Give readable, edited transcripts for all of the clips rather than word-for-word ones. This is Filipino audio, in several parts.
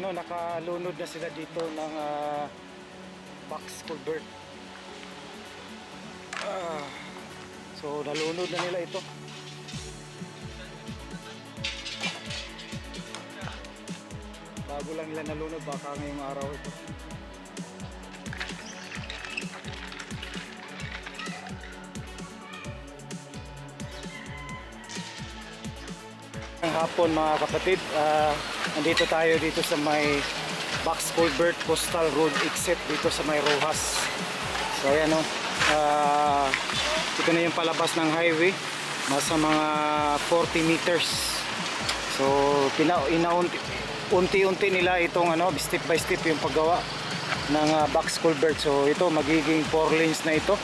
no, nakalunod na sila dito ng box culvert. So nalunod na nila ito. Bago lang nila nalunod, baka ngayong araw ito. Ang hapon mga kapatid, nandito tayo dito sa may box culvert coastal road exit dito sa may Rojas. So ayan o, ito na yung palabas ng highway, nasa mga 40 meters. So unti-unti nila itong step by step yung paggawa ng box culvert. So ito magiging 4 lanes na ito,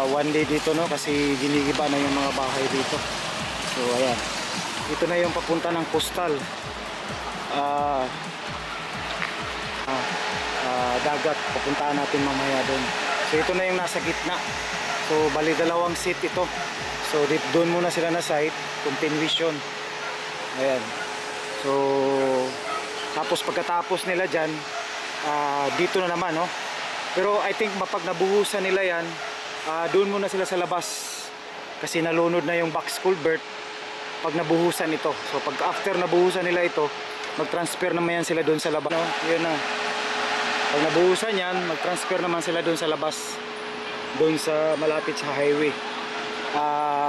one day dito no, kasi ginigiba na yung mga bahay dito. So ayan, ito na yung papunta ng coastal dagat, papuntaan natin mamaya doon. So ito na yung nasa gitna, so bali dalawang seat ito. So doon muna sila na site, continuation. Ayan, so tapos pagkatapos nila dyan, dito na naman no. Pero I think mapag nabuhusan nila yan, doon muna sila sa labas, kasi nalunod na yung box culvert pag nabuhusan ito. So pag after nabuhusan nila ito, mag-transfer naman yan sila doon sa labas no? Yun na, pag nabuhusan yan, mag-transfer naman sila doon sa labas, doon sa malapit sa highway.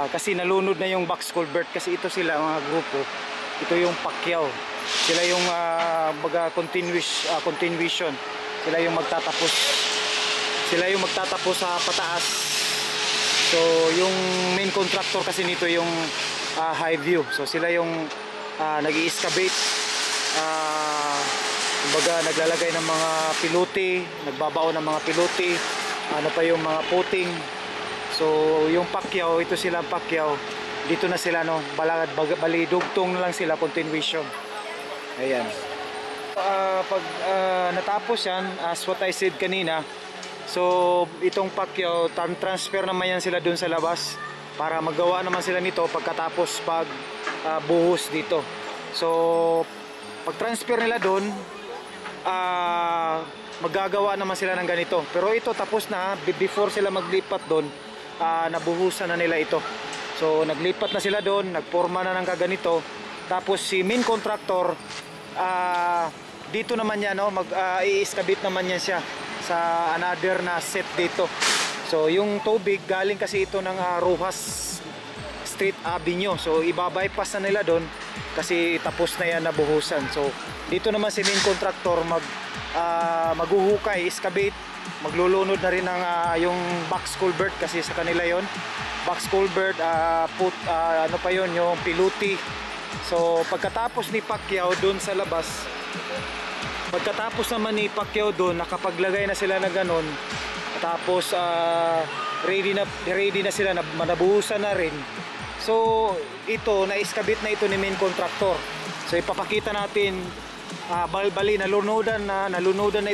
Kasi nalunod na yung box culvert, kasi ito sila mga grupo, ito yung Pacquiao, sila yung continuation, sila yung magtatapos, sa pataas. So yung main contractor kasi nito yung Highview. So sila yung nag-i-excavate, kumbaga naglalagay ng mga pilote, nagbabaon ng mga pilote, ano pa yung mga puting. So yung Pacquiao, ito sila Pacquiao, dito na sila no, balidugtong na lang sila, continuation. Ayan. Pag natapos yan, as what I said kanina, so itong Pacquiao, transfer naman yan sila dun sa labas, para magawa naman sila nito pagkatapos pag buhos dito. So pag transfer nila doon, magagawa naman sila ng ganito. Pero ito tapos na, before sila maglipat doon, nabuhusan na nila ito. So naglipat na sila doon, nagporma na ng kaganito. Tapos si main contractor, dito naman yan no, i-excavate naman yan siya sa another na set dito. So yung tubig galing kasi ito ng Rojas Street Avenue. So ibabypass na nila doon kasi tapos na yan nabuhusan. So dito naman si main contractor maghuhukay, excavate, maglulunod na rin ng yung box culvert, kasi sa kanila yon box culvert, ano pa yon, yung piluti. So pagkatapos ni Pacquiao doon sa labas, pagkatapos naman ni Pacquiao doon, nakapaglagay na sila na ganon, tapos ready na sila, nabuhusan na rin. So ito, na-excavate na ito ni main contractor. So ipapakita natin, bali nalunodan na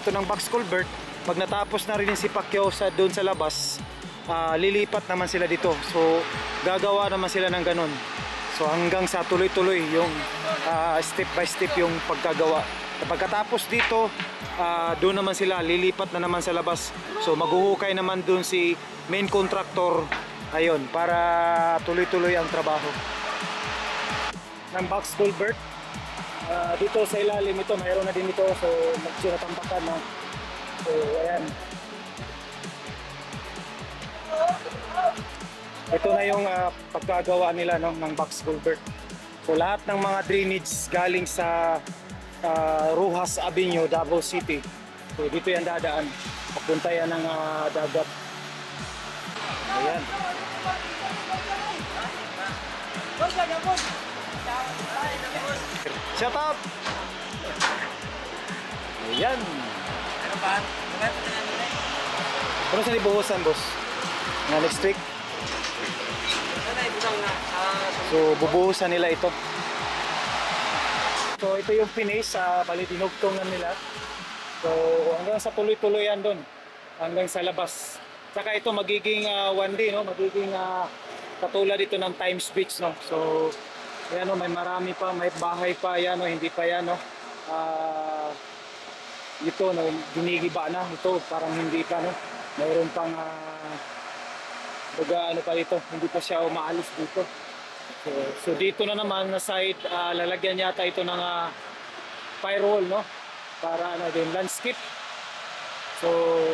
ito ng box culvert. Pag natapos na rin si Pacquiao doon sa labas, lilipat naman sila dito. So gagawa naman sila ng ganon. So hanggang sa tuloy-tuloy yung step by step yung pagkagawa. Pagkatapos dito, doon naman sila, lilipat na naman sa labas. So maghuhukay naman doon si main contractor, ayun, para tuloy-tuloy ang trabaho ng box culvert. Dito sa ilalim ito, mayroon na din ito. So magsinatampakan na. So ayan, ito na yung pagkagawa nila no, ng box culvert. So lahat ng mga drainage galing sa Rojas Avenue, Davao City. So dito yan dadaan, papunta yan ng dagat. Ayan. Shout out! Ayan. Ano sa libuhusan, boss? Ng electric? So bubuhusan nila ito. So ito yung finish, bali dinugtong na nila. So hanggang sa tuloy-tuloy yan doon, hanggang sa labas. Saka ito magiging one day no, magiging katulad ito ng Times Beach no. So yan no, may marami pa, may bahay pa yan no, hindi pa yan no. ito no, ginigiba na ito, parang hindi pa no, mayroon pang ano pa dito, hindi pa siya umaalis dito. So dito na naman na side, lalagyan yata ito ng firewall no, para ano din, landscape. So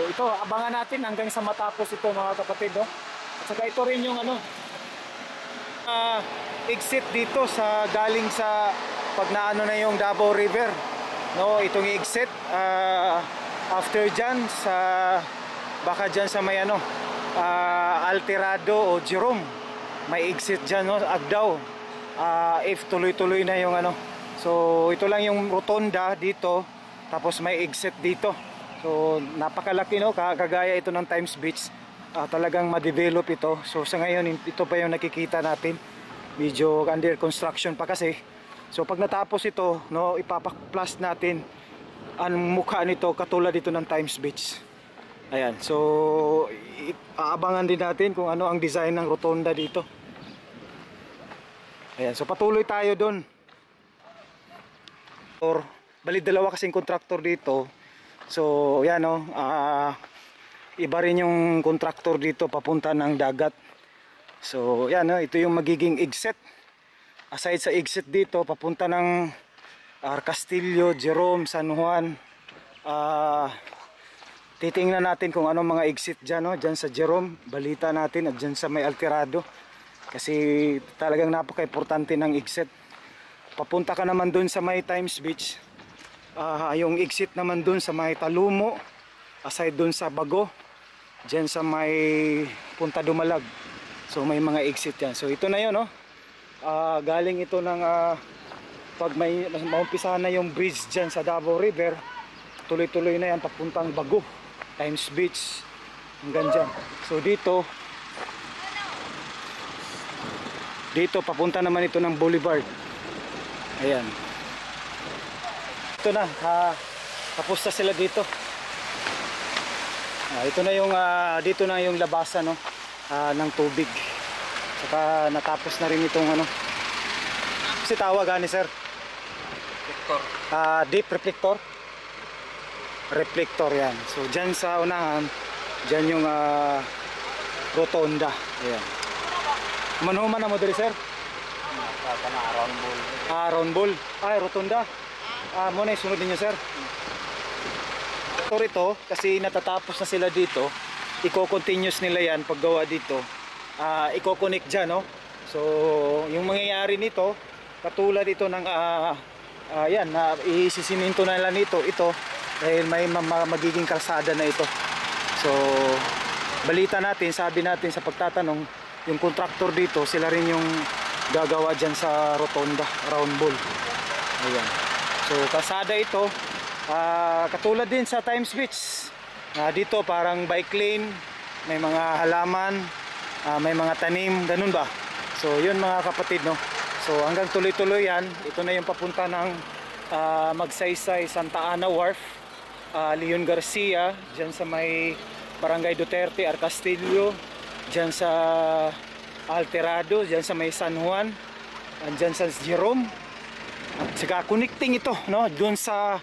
ito abangan natin hanggang sa matapos ito mga kapatid no. At saka ito rin yung ano, exit dito sa galing sa pag naano na yung Davao River no, itong exit after dyan sa baka dyan sa may ano Altirado o Jerome, may exit dyan no, Agdao, if tuloy-tuloy na yung ano. So ito lang yung rotonda dito, tapos may exit dito. So napakalaki no, kagaya ito ng Times Beach. Talagang ma-develop ito. So sa ngayon ito pa yung nakikita natin, medyo under construction pa kasi. So pag natapos ito no, ipapakplast natin ang mukha nito katulad dito ng Times Beach. Ayan, so aabangan din natin kung ano ang design ng rotonda dito. Ayan, so patuloy tayo doon. Bali dalawa kasing kontraktor dito. So yan no, iba rin yung kontraktor dito papunta ng dagat. So yan no, ito yung magiging exit. Aside sa exit dito papunta ng Castillo, Jerome, San Juan, titingnan natin kung ano mga exit dyan no? Dyan sa Jerome, balita natin, at dyan sa may Altirado, kasi talagang napaka-importante ng exit. Papunta ka naman dun sa may Times Beach, yung exit naman dun sa may Talumo, aside dun sa Bago, dyan sa may Punta Dumalag. So may mga exit yan. So ito na yun no? Galing ito ng pag may maumpisahan na yung bridge dyan sa Davao River, tuloy-tuloy na yan papuntang Bago, Times Beach, hanggang dyan. So dito papunta naman ito ng Boulevard. Ayan, ito na, tapos na sila dito. Ito na yung dito na yung labasan no, ng tubig. Saka natapos na rin itong ano, kasi tawag ni sir, reflector. Deep reflector. Reflector yan. So dyan sa unahan, dyan yung rotonda. Ayan. Manuman na mo dali sir? Round ball. Round ball. Ay, rotonda. Muna sunod ninyo sir. Ito kasi natatapos na sila dito, i-continuous nila yan paggawa dito, i-connect dyan no? So yung mangyayari nito, katulad ito ng yan, isisiminto na lang ito dahil may magiging kalsada na ito. So balita natin, sabi natin sa pagtatanong, yung contractor dito, sila rin yung gagawa dyan sa rotonda, round ball. Ayan. So kalsada ito, katulad din sa Times Beach. Dito parang bike lane, may mga halaman, may mga tanim, ganun ba? So yun mga kapatid no. So hanggang tuloy-tuloy yan. Ito na yung papunta ng Magsaysay, Santa Ana Wharf, Leon Garcia, dyan sa may Barangay Duterte, Castillo, dyan sa Altirado, dyan sa may San Juan, dyan sa Jerome. At saka connecting ito no, dun sa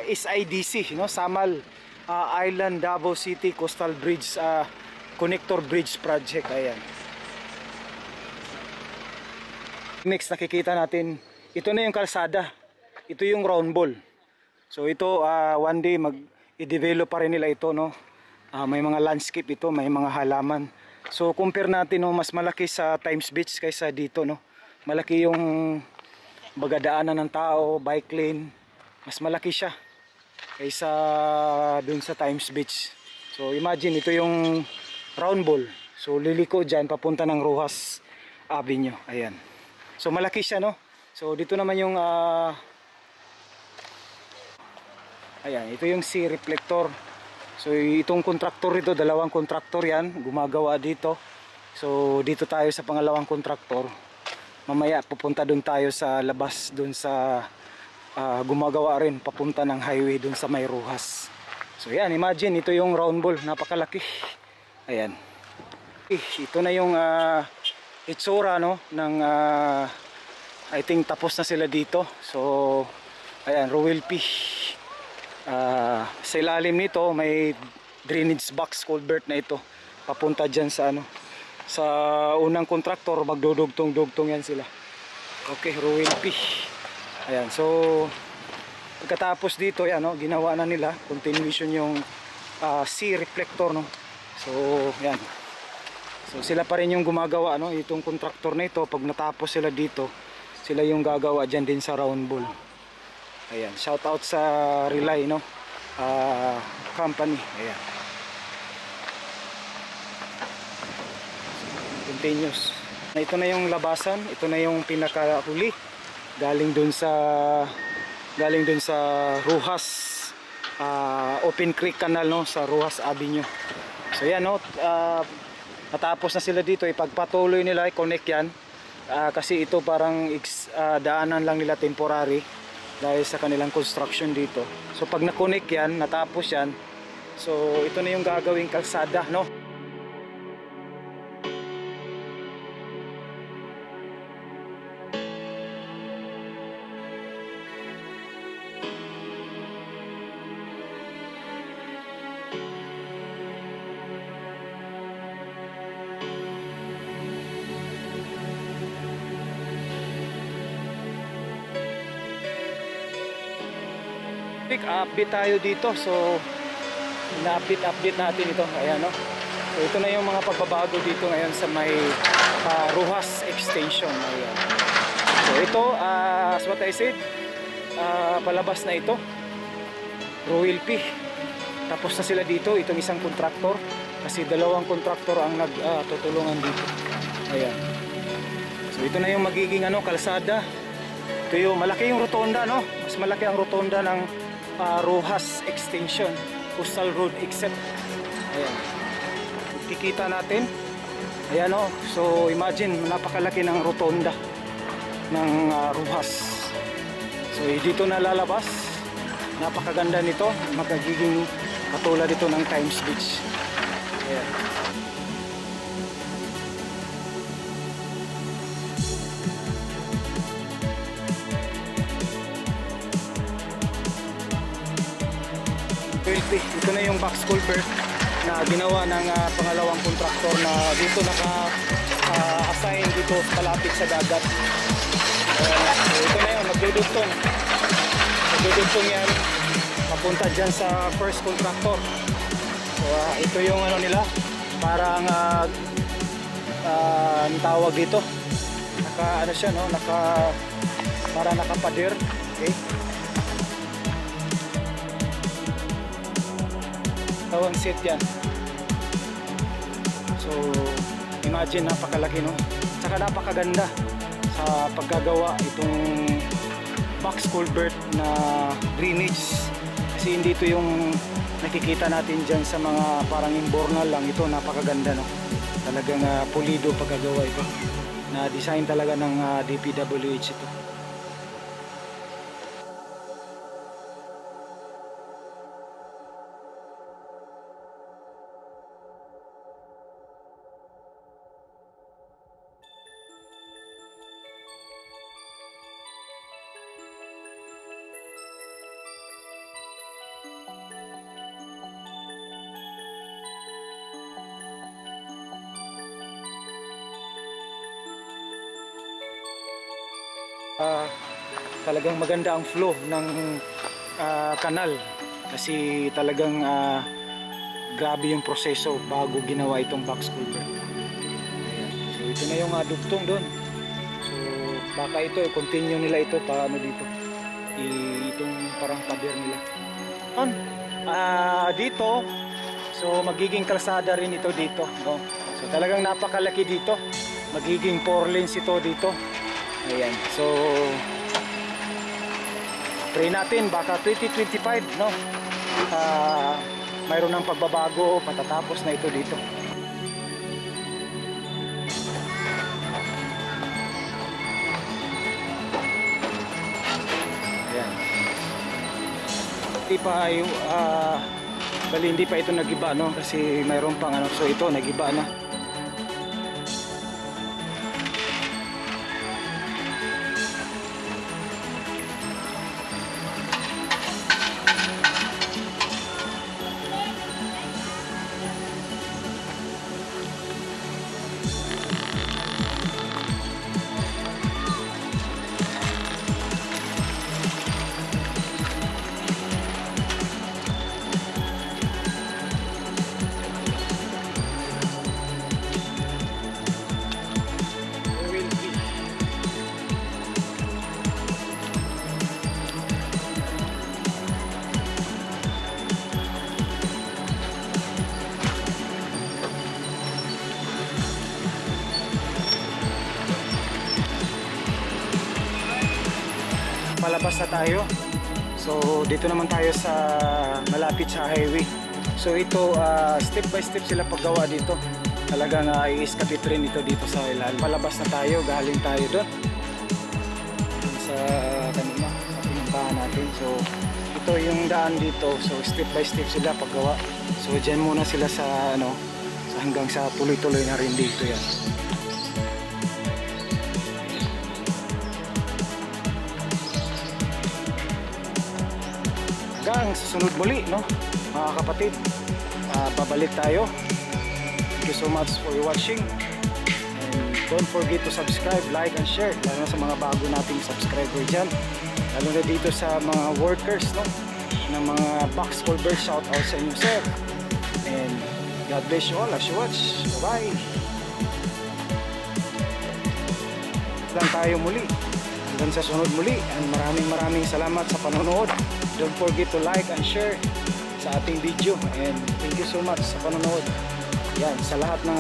SIDC no, Samal Island Davao City Coastal Bridge, Connector Bridge Project. Ayan. Next nakikita natin, ito na yung kalsada, ito yung round ball. So ito one day i-develop pa rin nila ito no. May mga landscape ito, may mga halaman. So compare natin no, mas malaki sa Times Beach kaysa dito no. Malaki yung bagadaanan ng tao, bike lane, mas malaki siya kaysa dun sa Times Beach. So imagine, ito yung round ball. So liliko dyan papunta ng Rojas Avenue. Ayan. So malaki siya no. So dito naman yung ayan, ito yung sea reflector. So itong kontraktor ito, dalawang kontraktor yan, gumagawa dito. So dito tayo sa pangalawang kontraktor. Mamaya pupunta dun tayo sa labas, dun sa gumagawa rin papunta ng highway dun sa may Rojas. So yan, imagine, ito yung round ball, napakalaki. Ayan. Ito na yung itsura no, ng I think tapos na sila dito. So Ayan, Royal P. Sa ilalim nito may drainage box culvert na ito. Papunta dyan sa ano, sa unang kontraktor, magdudugtong-dugtong yan sila. Okay, Royal P. Ayan, so pagkatapos dito yan, no, ginawa na nila continuation yung C reflector, no. So yan, so sila pa rin yung gumagawa, no, itong kontraktor na ito. Pag natapos sila dito, sila yung gagawa dyan din sa round ball. Ayan, shout out sa Relay, no, company. Ayan, continuous. Ito na yung labasan, ito na yung pinakahuli galing dun sa Rojas Open Creek Canal, no, sa Rojas Avenue. So yan, no, natapos na sila dito. Ipagpatuloy nila, i-connect yan, kasi ito parang daanan lang nila temporary dahil sa kanilang construction dito. So pag na-connect yan, natapos yan, so ito na yung gagawing kalsada, no. Update tayo dito, so na-update natin ito. Ayan, no? So ito na yung mga pagbabago dito ngayon sa may Rojas extension. Ayan. So ito, as what I said, palabas na ito, Royal P. Tapos na sila dito, itong isang kontraktor, kasi dalawang kontraktor ang nagtutulungan dito. Ayan. So ito na yung magiging ano, kalsada. Ito yung malaki yung rotonda, no? Mas malaki ang rotonda ng Rojas extension, Coastal Road except. Ayan, kikita natin. Ayan, no? So imagine, napakalaki ng rotonda ng Rojas. So dito na lalabas, napakaganda nito, magiging katulad dito ng Times Beach. Ayan. Ito na yung box culvert na ginawa ng pangalawang kontraktor na dito naka-assign dito palapit sa dagat. So ito na yun, magdudugtong yan papunta dyan sa first kontraktor. So ito yung ano nila, parang ang tawag dito, ano siya, no, para nakapader. Okay, tawang set yan. So imagine, napakalaki, no, saka napakaganda sa paggagawa itong box culvert na drainage, kasi hindi ito yung nakikita natin dyan sa mga parang imbornal lang. Ito napakaganda, no, talagang pulido paggagawa ito, na design talaga ng DPWH ito. Talagang maganda ang flow ng kanal, kasi talagang grabe yung proseso bago ginawa itong box culvert. Ayan. So ito na yung dugtong doon. So baka ito continue nila ito paano dito, itong parang pader nila dito. So magiging kalsada rin ito dito, no? So talagang napakalaki dito, magiging 4 lanes ito dito. Ayan, so pray natin baka 2025, no, mayroon ng pagbabago, patatapos na ito dito. Ayan, hindi pa ito nagiba, no, kasi mayroon pang ano. So ito nagiba na. palabas na tayo. So dito naman tayo sa malapit sa highway. So ito step by step sila paggawa dito. Talagang i-escapit rin ito dito sa ilalim. Palabas na tayo, galing tayo doon sa kanina, sa pinuntahan natin. So ito yung daan dito. So step by step sila paggawa. So dyan muna sila sa hanggang sa tuloy-tuloy na rin dito yan. Hanggang susunod muli, no, mga kapatid, babalik tayo. Thank you so much for watching, and don't forget to subscribe, like and share, lalo na sa mga bago nating subscriber dyan, lalo na dito sa mga workers, no, ng mga box culvert. Shout out sa inyo, sir, and God bless you all as you watch. Bye bye. Lang tayo muli hanggang sa sunod muli, and maraming salamat sa panonood. Don't forget to like and share sa ating video, and thank you so much sa panonood yan sa lahat ng